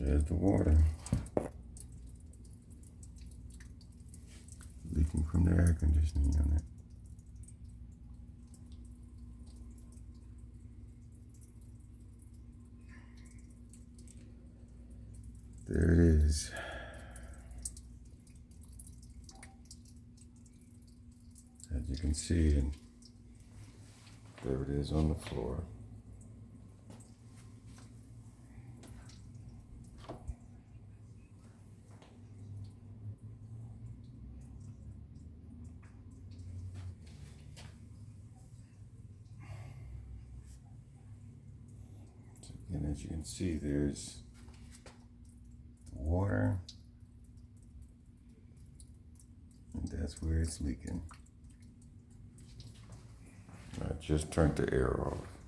There's the water leaking from the air conditioning unit. There it is. As you can see, and there it is on the floor. So again, as you can see, there's water, and that's where it's leaking. I just turned the air off.